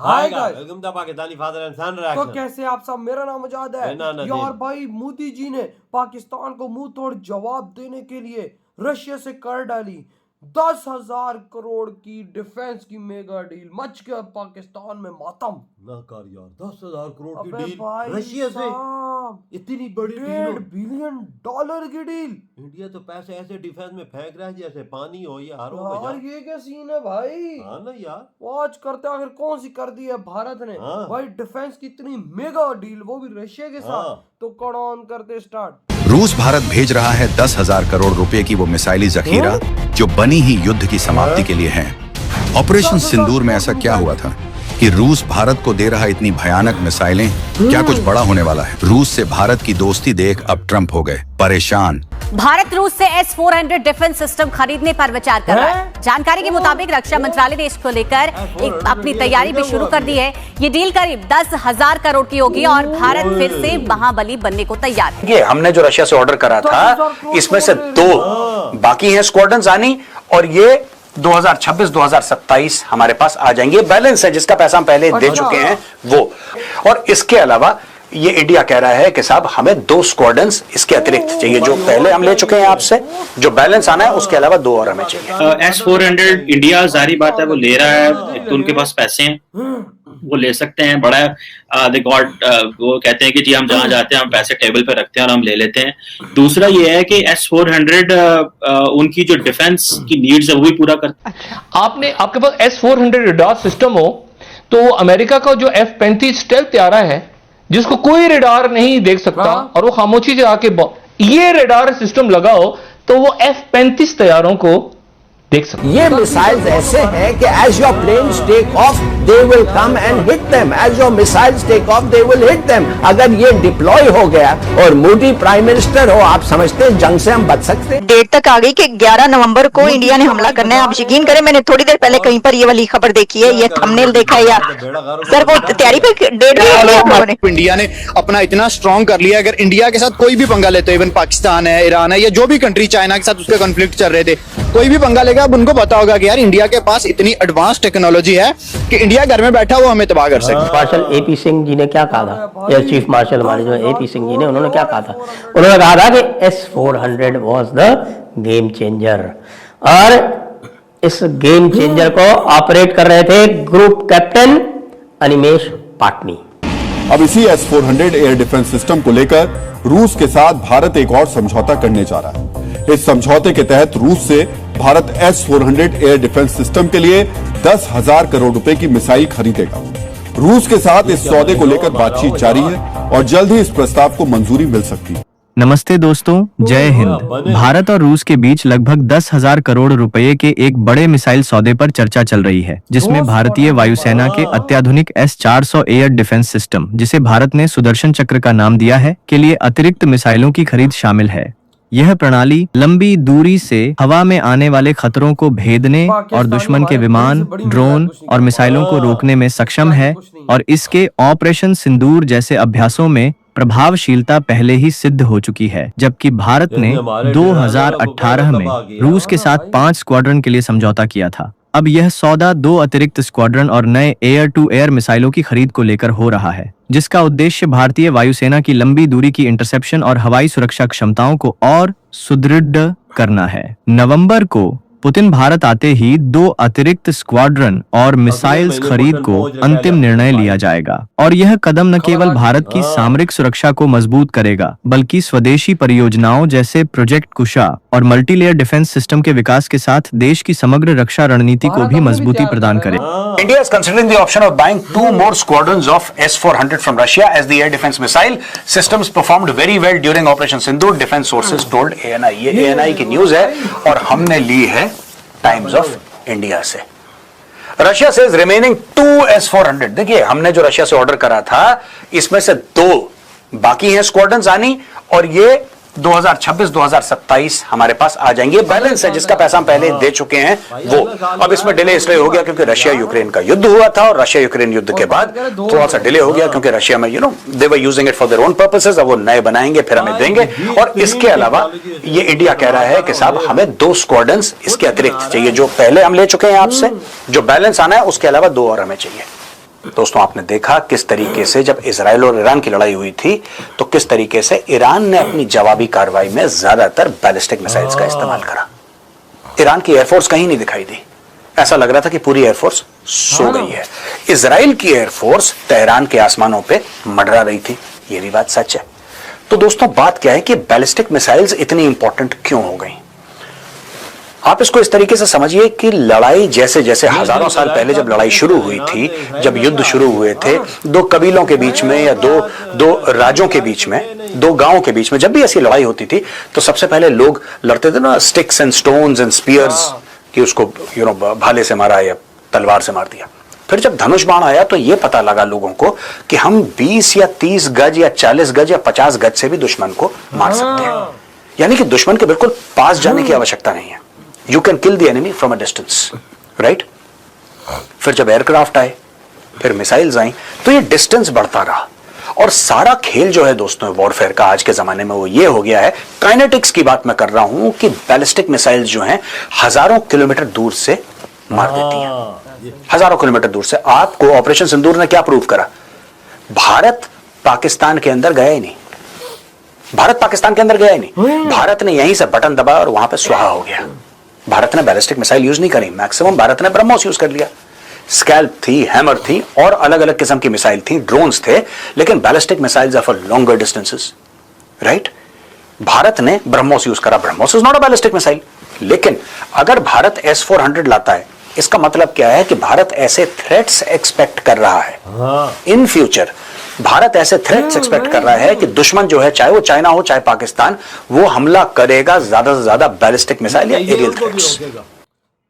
Hi guys, welcome to Pakistani father and son तो reaction. कैसे आप सब। मेरा नाम आजाद है यार। भाई मोदी जी ने पाकिस्तान को मुंह तोड़ जवाब देने के लिए रशिया से कर डाली 10,000 करोड़ की डिफेंस की मेगा डील। मच गया पाकिस्तान में मातम। ना कर यार, 10,000 करोड़ की अबे डील भाई रशिया से, साहब, इतनी बड़ी डील। $1.5 बिलियन की डील। इंडिया तो पैसे ऐसे डिफेंस में फेंक रहा है जैसे पानी हो यार। यार ये क्या सीन है भाई। हाँ ना यार, वॉच करते आखिर कौन सी कर दी है भारत ने। हाँ। भाई डिफेंस की इतनी मेगा डील, वो भी रशिया के साथ। हाँ। तो कौन करते स्टार्ट। रूस भारत भेज रहा है 10,000 करोड़ रुपए की वो मिसाइली जखीरा जो बनी ही युद्ध की समाप्ति के लिए है। ऑपरेशन सिंदूर में ऐसा क्या हुआ था कि रूस भारत को दे रहा इतनी भयानक मिसाइलें? क्या कुछ बड़ा होने वाला है? रूस से भारत की दोस्ती देख अब ट्रंप हो गए परेशान। भारत रूस से S-400 डिफेंस सिस्टम खरीदने पर विचार कर रहा है। जानकारी के मुताबिक रक्षा मंत्रालय ने इसको लेकर एक अपनी तैयारी भी शुरू कर दी है। ये डील करीब 10,000 करोड़ की होगी और भारत फिर से महाबली बनने को तैयार है। ये हमने जो रशिया से ऑर्डर करा था, इसमें से 2 बाकी हैं स्क्वाड्रन्स आनी, और ये 2026-2027 हमारे पास आ जाएंगे। बैलेंस है जिसका पैसा हम पहले दे चुके हैं वो। और इसके अलावा ये इंडिया कह रहा है कि साहब हमें 2 स्क्वाड्रन्स इसके अतिरिक्त चाहिए, जो पहले हम ले चुके हैं आपसे। जो बैलेंस आना है उसके अलावा 2 और हमें चाहिए। S-400 इंडिया जारी बात है वो ले रहा है, एक तो उनके पास पैसे हैं, वो ले सकते हैं। बड़ा वो कहते हैं कि जी हम जहां जाते हैं हम पैसे टेबल पे रखते हैं और हम ले लेते हैं। दूसरा ये है कि S-400 उनकी जो डिफेंस की नीड्स है वो भी पूरा करता है। आपके पास S-400 रडार सिस्टम हो तो अमेरिका का जो F-35 स्टेल्थ तैयारा है जिसको कोई रडार नहीं देख सकता और वो खामोशी से आके ये रडार सिस्टम लगाओ तो वो F-35 तैयारों को देख सकते। ये मिसाइल्स ऐसे हैं कि as your planes take off they will come and hit them. As your missiles take off they will hit them. अगर ये डिप्लॉय हो गया और मोदी प्राइम मिनिस्टर हो, आप समझते हैं जंग से हम बच सकते हैं? डेट तक आ गई कि 11 नवंबर को इंडिया ने हमला करना है। आप यकीन करें, मैंने थोड़ी देर पहले कहीं पर ये वाली खबर देखी है, ये थंबनेल देखा है। या सर वो तैयारी पे डेट भी है आप लोगों ने। इंडिया ने अपना इतना स्ट्रॉन्ग कर लिया, अगर इंडिया के साथ कोई भी पंगा लेते, इवन पाकिस्तान है, ईरान है, या जो भी कंट्री, चाइना के साथ उसके कॉन्फ्लिक्ट चल रहे थे, कोई भी पंगा लेगा, अब उनको पता होगा कि यार इंडिया के पास इतनी एडवांस टेक्नोलॉजी है कि इंडिया घर में बैठा वो हमें तबाह कर सकता। मार्शल AP सिंह जी ने क्या कहा था, एयर चीफ मार्शल हमारे जो AP सिंह जी ने, उन्होंने क्या कहा था? उन्होंने कहा था कि S-400 was the game changer. और इस गेम चेंजर को ऑपरेट कर रहे थे ग्रुप कैप्टन अनिमेश पाटनी। अब इसी S-400 एयर डिफेंस सिस्टम को लेकर रूस के साथ भारत एक और समझौता करने जा रहा है। इस समझौते के तहत रूस से Bharat S-400 air defence system के लिए 10,000 करोड़ रुपए की मिसाइल खरीदेगा। रूस के साथ इस सौदे को लेकर बातचीत जारी है और जल्द ही इस प्रस्ताव को मंजूरी मिल सकती है। नमस्ते दोस्तों, जय हिंद। भारत और रूस के बीच लगभग 10,000 करोड़ रुपए के एक बड़े मिसाइल सौदे पर चर्चा चल रही है, जिसमें भारतीय वायुसेना के अत्याधुनिक S-400 एयर डिफेंस सिस्टम, जिसे भारत ने सुदर्शन चक्र का नाम दिया है, के लिए अतिरिक्त मिसाइलों की खरीद शामिल है। यह प्रणाली लंबी दूरी से हवा में आने वाले खतरों को भेदने और दुश्मन के विमान, ड्रोन और मिसाइलों को रोकने में सक्षम है, और इसके ऑपरेशन सिंदूर जैसे अभ्यासों में प्रभावशीलता पहले ही सिद्ध हो चुकी है। जबकि भारत ने 2018 में रूस के साथ 5 स्क्वाड्रन के लिए समझौता किया था। अब यह सौदा 2 अतिरिक्त स्क्वाड्रन और नए एयर टू एयर मिसाइलों की खरीद को लेकर हो रहा है, जिसका उद्देश्य भारतीय वायुसेना की लंबी दूरी की इंटरसेप्शन और हवाई सुरक्षा क्षमताओं को और सुदृढ़ करना है। नवंबर को पुतिन भारत आते ही 2 अतिरिक्त स्क्वाड्रन और मिसाइल्स खरीद को अंतिम निर्णय लिया जाएगा, और यह कदम न केवल भारत की सामरिक सुरक्षा को मजबूत करेगा, बल्कि स्वदेशी परियोजनाओं जैसे प्रोजेक्ट कुशा और मल्टीलेयर डिफेंस सिस्टम के विकास के साथ देश की समग्र रक्षा रणनीति को भी मजबूती प्रदान करेगा। India is considering the option of buying 2 more squadrons of S-400 from Russia as the air defense missile systems performed very well during Operation Sindoor, defense sources told ANI। ये ANI की न्यूज है और हमने ली है times of India से। Russia से remaining 2 S-400। देखिए हमने जो रशिया से ऑर्डर करा था, इसमें से 2 बाकी हैं स्क्वाड्रन्स आनी, और ये 2026-2027 हमारे पास आ जाएंगे। बैलेंस है जिसका पैसा हम पहले दे चुके हैं वो। अब इसमें डिले इसलिए हो गया क्योंकि रशिया यूक्रेन का युद्ध हुआ था, और रशिया यूक्रेन युद्ध के बाद थोड़ा सा डिले हो गया क्योंकि रशिया में they were using it for their own purposes. अब वो नए बनाएंगे फिर हमें देंगे। और इसके अलावा ये इंडिया कह रहा है कि साहब हमें 2 स्क्वाड्रन्स इसके अतिरिक्त चाहिए, जो पहले हम ले चुके हैं आपसे। जो बैलेंस आना है उसके अलावा 2 और हमें चाहिए। दोस्तों आपने देखा किस तरीके से जब इजराइल और ईरान की लड़ाई हुई थी तो किस तरीके से ईरान ने अपनी जवाबी कार्रवाई में ज्यादातर बैलिस्टिक मिसाइल्स का इस्तेमाल करा। ईरान की एयरफोर्स कहीं नहीं दिखाई दी, ऐसा लग रहा था कि पूरी एयरफोर्स सो गई है। इजराइल की एयरफोर्स तेहरान के आसमानों पे मंडरा रही थी, यह भी बात सच है। तो दोस्तों बात क्या है कि बैलिस्टिक मिसाइल्स इतनी इंपॉर्टेंट क्यों हो गई। आप इसको इस तरीके से समझिए कि लड़ाई जैसे जैसे हजारों साल पहले जब लड़ाई शुरू हुई थी, जब युद्ध शुरू हुए थे दो कबीलों के बीच में या दो राज्यों के बीच में, दो गांवों के बीच में, जब भी ऐसी लड़ाई होती थी तो सबसे पहले लोग लड़ते थे ना sticks and stones and spears, कि उसको भाले से मारा या तलवार से मार दिया। फिर जब धनुष बाण आया तो यह पता लगा लोगों को कि हम 20 या 30 गज या 40 गज या 50 गज से भी दुश्मन को मार सकते हैं, यानी कि दुश्मन के बिल्कुल पास जाने की आवश्यकता नहीं है। You can kill the enemy from a distance, right? फिर जब एयरक्राफ्ट आए, फिर मिसाइल्स आई, तो ये डिस्टेंस बढ़ता रहा और सारा खेल जो है दोस्तों वॉरफेयर का आज के जमाने में वो ये हो गया है, काइनेटिक्स की बात मैं कर रहा हूं कि बैलिस्टिक मिसाइल्स जो हैं हजारों किलोमीटर दूर से मार देती हैं, हजारों किलोमीटर दूर से। आपको ऑपरेशन सिंदूर ने क्या प्रूव करा? भारत पाकिस्तान के अंदर गया ही नहीं, भारत पाकिस्तान के अंदर गया ही नहीं, भारत ने यहीं से बटन दबाया और वहां पे स्वाहा हो गया। भारत ने बैलिस्टिक मिसाइल यूज नहीं करी, मैक्सिमम भारत ने ब्रह्मोस यूज कर लिया। स्कैल्प थी, हैमर थी और अलग अलग किस्म की मिसाइल थी, ड्रोन्स थे, लेकिन ballistic missiles are for longer distances, right? Bharat ने ब्रह्मोस यूज करा, BrahMos is not a ballistic missile. लेकिन अगर भारत S-400 लाता है, इसका मतलब क्या है कि भारत ऐसे थ्रेट्स एक्सपेक्ट कर रहा है इन फ्यूचर। भारत ऐसे थ्रेट्स एक्सपेक्ट कर रहा है कि दुश्मन जो है, चाहे वो चाइना हो चाहे पाकिस्तान, वो हमला करेगा ज्यादा से ज्यादा बैलिस्टिक मिसाइल या एरियल थ्रेट्स।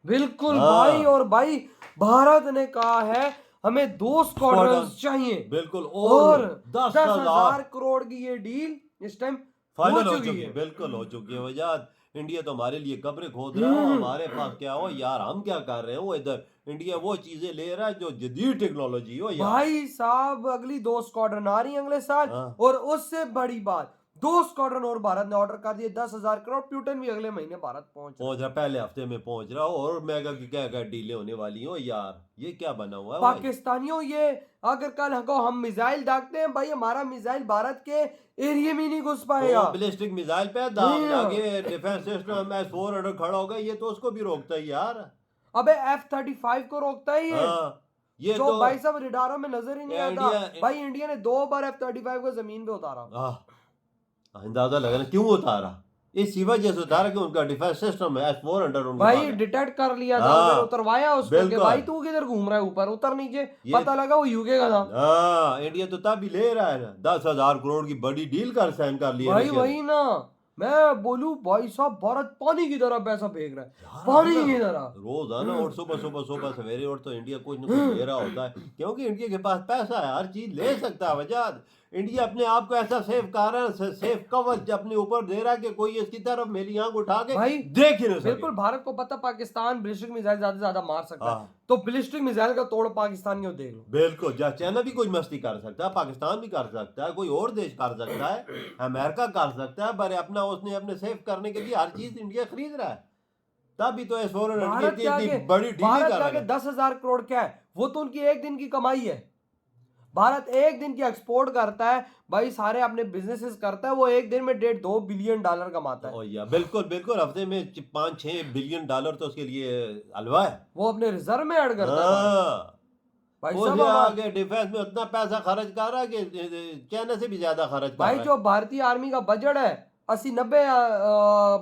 बिल्कुल भाई। और भाई भारत ने कहा है हमें 2 स्क्वाड्रन चाहिए, बिल्कुल, और 10,000 करोड़ की ये डील इस टाइम फाइनल हो चुकी है, बिल्कुल हो चुकी है। वजह इंडिया तो हमारे लिए कब्र खोद रहा है, हमारे पास क्या हो यार, हम क्या कर रहे हो इधर। इंडिया वो चीजें ले रहा है जो जदीद टेक्नोलॉजी हो यार। भाई साहब अगली 2 स्क्वाड्रन आ रही है अगले साल, और उससे बड़ी बात 2 स्क्वाड्रन और भारत ने ऑर्डर कर दिए, 10,000 करोड़। प्यूटन भी अगले महीने भारत पहुंच रहा, पहले हफ्ते में पहुंच रहा हो, और मेगा की क्या क्या डीलें होने वाली हो यार। ये क्या बना हुआ है पाकिस्तानियों? ये अगर कल हम मिसाइल दागते हैं भाई, हमारा मिसाइल भारत के एरिया में नहीं घुस पाएगा। बैलिस्टिक मिसाइल पे दागे डिफेंस सिस्टम S-400 खड़ा होगा, ये तो उसको भी रोकता है यार। अबे F-35 को रोकता है ये जो तो भाई साहब रडारों में नजर ही नहीं आता। भाई इंडिया ने 2 बार F-35 को जमीन पे उतारा। अंदाजा लगा ना क्यों उतारा, इसी वजह से उतारा कि उनका डिफेंस सिस्टम है S-400 भाई डिटेक्ट कर लिया था, उतरवाया उसको कि भाई तू किधर घूम रहा है, ऊपर उतर नीचे, पता लगा वो यूके का था। इंडिया तो तब भी ले रहा है ना, 10,000 करोड़ की बड़ी डील कर साइन कर लिया भाई। वही ना मैं बोलूं भाई साहब, भारत पानी की तरह पैसा फेंक रहा है, पानी की तरह रोजाना। और सुबह सवेरे और तो इंडिया कुछ न कुछ ले रहा होता है, क्योंकि इंडिया के पास पैसा है, हर चीज ले सकता है। वजह इंडिया अपने आप को ऐसा सेफ कर रहा है, सेफ कवच अपने ऊपर दे रहा है कि कोई इसकी तरफ मेरी आंख उठा के भाई देख ही नहीं सके। बिल्कुल, भारत को पता पाकिस्तान बैलिस्टिक मिसाइल ज्यादा से ज्यादा मार सकता है, तो बैलिस्टिक मिसाइल का तोड़ पाकिस्तानियों देख लो। बिल्कुल, चाइना भी कोई मस्ती कर सकता है, पाकिस्तान भी कर सकता है, कोई और देश कर सकता है, अमेरिका कर सकता है, पर अपना उसने अपने सेफ करने के लिए हर चीज इंडिया खरीद रहा है। तभी तो S-400 की बड़ी डील कर रहा है। 10,000 करोड़ क्या है, वो तो उनकी एक दिन की कमाई है। भारत एक दिन की एक्सपोर्ट करता है भाई, सारे अपने बिजनेसेस करता है, वो एक दिन में $1.5-2 बिलियन कमाता है। बिल्कुल बिल्कुल, हफ्ते में $5-6 बिलियन तो उसके लिए हलवा है, वो अपने रिजर्व में ऐड करता है भाई साहब। आगे डिफेंस में उतना पैसा खर्च कर रहा है कि चाइना से भी ज्यादा खर्च कर भाई। जो भारतीय आर्मी का बजट है 80-90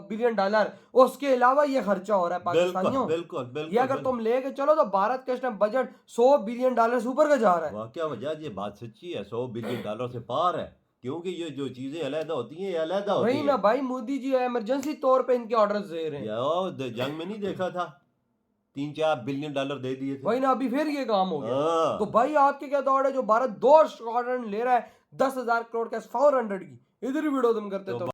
बिलियन, उसके अलावा ये खर्चा हो रहा है पाकिस्तानियों। बिल्कुल। ये अगर तुम लेके चलो तो भारत का इस टाइम बजट $100 बिलियन ऊपर का जा रहा है। क्या वजह, ये बात सच्ची है, $100 बिलियन से पार है, क्योंकि ये जो चीजें अलग होती हैं ये अलग होती है ना भाई। मोदी जी इमरजेंसी तौर पे इनके ऑर्डर दे रहे हैं। जंग में नहीं देखा था, $3-4 बिलियन दे दिए थे, वही ना, अभी फिर ये काम हो गया। तो भाई आपके क्या दौड़ है जो भारत 2 स्क्वाड्रन ले रहा है 10,000 करोड़ के S-400 की? इधर ही वीडियो तुम करते तो